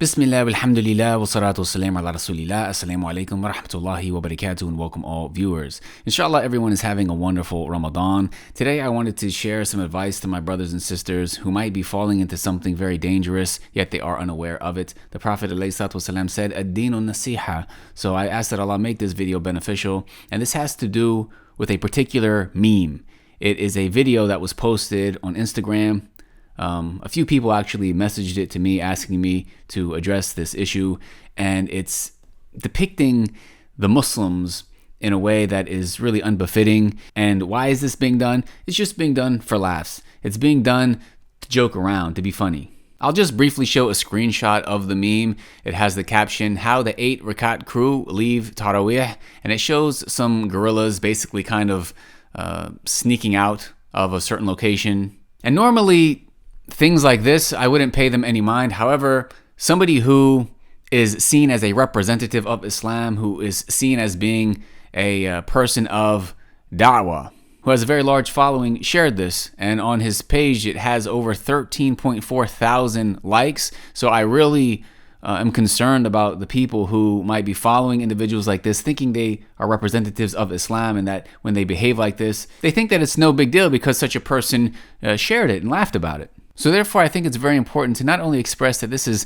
Bismillah, alhamdulillah, wa salatu wassalam ala rasulillah. Assalamu alaikum wa rahmatullahi wa barakatuh, and welcome all viewers. Inshallah, everyone is having a wonderful Ramadan. Today, I wanted to share some advice to my brothers and sisters who might be falling into something very dangerous, yet they are unaware of it. The Prophet ﷺ said, Ad-Dinu Nasiha. So I ask that Allah make this video beneficial, and this has to do with a particular meme. It is a video that was posted on Instagram. A few people actually messaged it to me asking me to address this issue, and it's depicting the Muslims in a way that is really unbefitting. And why is this being done? It's just being done for laughs. It's being done to joke around, to be funny. I'll just briefly show a screenshot of the meme. It has the caption, "How the 8 Rakat crew leave Taraweeh," and it shows some gorillas basically kind of sneaking out of a certain location. And normally, things like this, I wouldn't pay them any mind. However, somebody who is seen as a representative of Islam, who is seen as being a person of dawah, who has a very large following, shared this. And on his page, it has over 13.4 thousand likes. So I really am concerned about the people who might be following individuals like this, thinking they are representatives of Islam, and that when they behave like this, they think that it's no big deal because such a person shared it and laughed about it. So therefore, I think it's very important to not only express that this is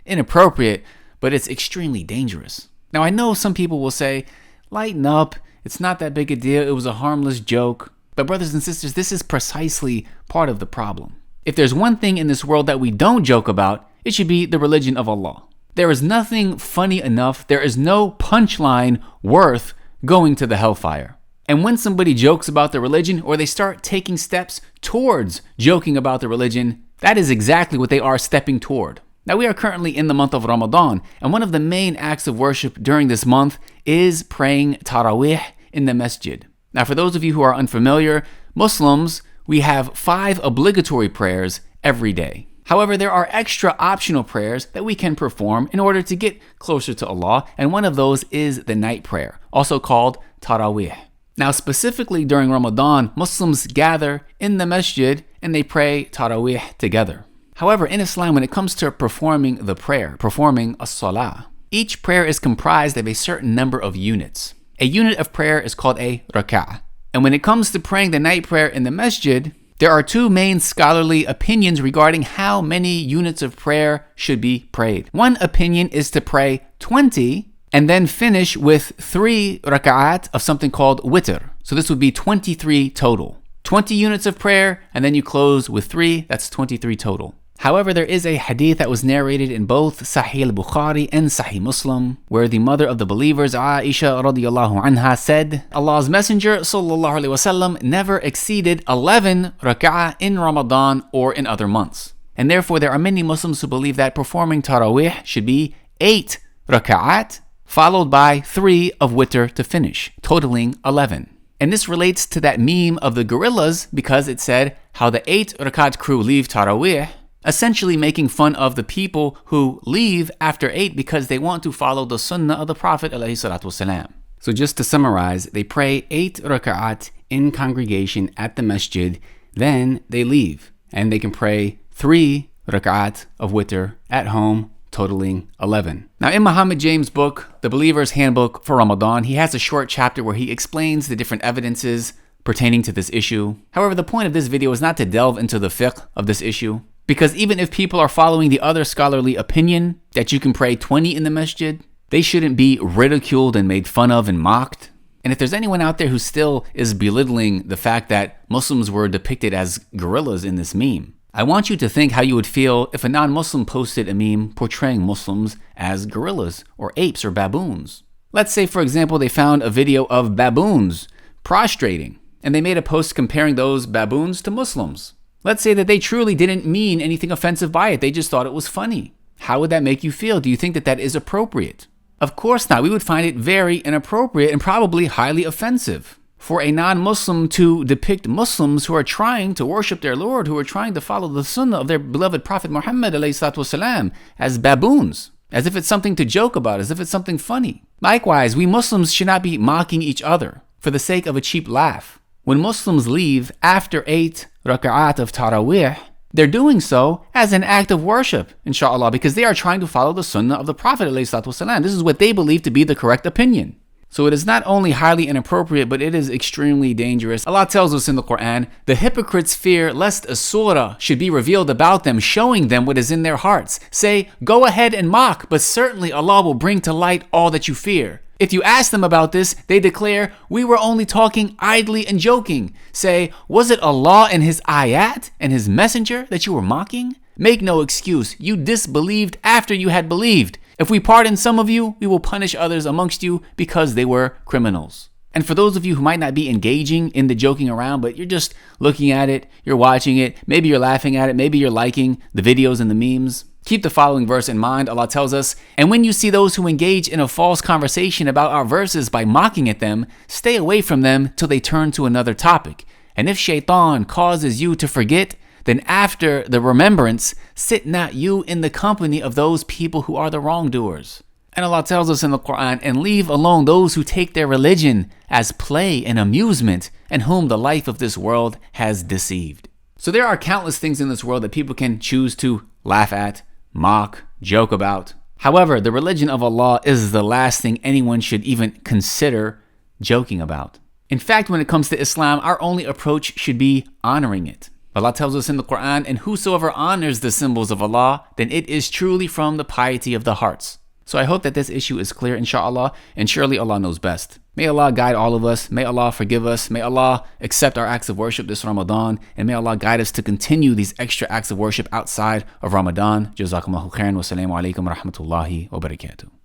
inappropriate, but it's extremely dangerous. Now, I know some people will say, lighten up, it's not that big a deal, it was a harmless joke. But brothers and sisters, this is precisely part of the problem. If there's one thing in this world that we don't joke about, it should be the religion of Allah. There is nothing funny enough, there is no punchline worth going to the hellfire. And when somebody jokes about the religion, or they start taking steps towards joking about the religion, that is exactly what they are stepping toward. Now, we are currently in the month of Ramadan, and one of the main acts of worship during this month is praying Taraweeh in the masjid. Now, for those of you who are unfamiliar, Muslims, we have 5 obligatory prayers every day. However, there are extra optional prayers that we can perform in order to get closer to Allah, and one of those is the night prayer, also called Taraweeh. Now, specifically during Ramadan, Muslims gather in the masjid and they pray Taraweeh together. However, in Islam, when it comes to performing the prayer, performing as-salah, each prayer is comprised of a certain number of units. A unit of prayer is called a rak'ah. And when it comes to praying the night prayer in the masjid, there are 2 main scholarly opinions regarding how many units of prayer should be prayed. One opinion is to pray 20 and then finish with 3 raka'at of something called witr. So this would be 23 total. 20 units of prayer, and then you close with 3, that's 23 total. However, there is a hadith that was narrated in both Sahih al-Bukhari and Sahih Muslim, where the mother of the believers, Aisha radiyallahu anha, said, Allah's Messenger sallallahu alaihi wasallam never exceeded 11 raka'ah in Ramadan or in other months. And therefore, there are many Muslims who believe that performing Taraweeh should be 8 raka'at, followed by 3 of witr to finish, totaling 11. And this relates to that meme of the gorillas because it said how the 8 Rakat crew leave Taraweeh, essentially making fun of the people who leave after 8 because they want to follow the sunnah of the Prophet ﷺ. So just to summarize, they pray 8 raka'at in congregation at the masjid, then they leave, and they can pray 3 raka'at of witr at home, totaling 11. Now, in Muhammad James' book, The Believer's Handbook for Ramadan, he has a short chapter where he explains the different evidences pertaining to this issue. However, the point of this video is not to delve into the fiqh of this issue, because even if people are following the other scholarly opinion that you can pray 20 in the masjid, they shouldn't be ridiculed and made fun of and mocked. And if there's anyone out there who still is belittling the fact that Muslims were depicted as gorillas in this meme, I want you to think how you would feel if a non-Muslim posted a meme portraying Muslims as gorillas or apes or baboons. Let's say, for example, they found a video of baboons prostrating, and they made a post comparing those baboons to Muslims. Let's say that they truly didn't mean anything offensive by it. They just thought it was funny. How would that make you feel? Do you think that that is appropriate? Of course not. We would find it very inappropriate and probably highly offensive for a non-Muslim to depict Muslims who are trying to worship their Lord, who are trying to follow the sunnah of their beloved Prophet Muhammad ﷺ as baboons, as if it's something to joke about, as if it's something funny. Likewise, we Muslims should not be mocking each other for the sake of a cheap laugh. When Muslims leave after 8 raka'at of Taraweeh, They're doing so as an act of worship, inshallah, because they are trying to follow the sunnah of the Prophet ﷺ. This is what they believe to be the correct opinion. So it is not only highly inappropriate, but it is extremely dangerous. Allah tells us in the Quran, the hypocrites fear lest a surah should be revealed about them, showing them what is in their hearts. Say, go ahead and mock, but certainly Allah will bring to light all that you fear. If you ask them about this, they declare, we were only talking idly and joking. Say, was it Allah and His ayat and His messenger that you were mocking? Make no excuse, you disbelieved after you had believed. If we pardon some of you, we will punish others amongst you because they were criminals. And for those of you who might not be engaging in the joking around, but you're just looking at it, you're watching it, maybe you're laughing at it, maybe you're liking the videos and the memes, keep the following verse in mind. Allah tells us, and when you see those who engage in a false conversation about our verses by mocking at them, stay away from them till they turn to another topic. And if shaitan causes you to forget, then after the remembrance, sit not you in the company of those people who are the wrongdoers. And Allah tells us in the Quran, and leave alone those who take their religion as play and amusement, and whom the life of this world has deceived. So there are countless things in this world that people can choose to laugh at, mock, joke about. However, the religion of Allah is the last thing anyone should even consider joking about. In fact, when it comes to Islam, our only approach should be honoring it. Allah tells us in the Quran, and whosoever honors the symbols of Allah, then it is truly from the piety of the hearts. So I hope that this issue is clear, inshallah, and surely Allah knows best. May Allah guide all of us. May Allah forgive us. May Allah accept our acts of worship this Ramadan. And may Allah guide us to continue these extra acts of worship outside of Ramadan. JazakumAllahukhairan. Wassalamu alaikum wa rahmatullahi wa barakatuh.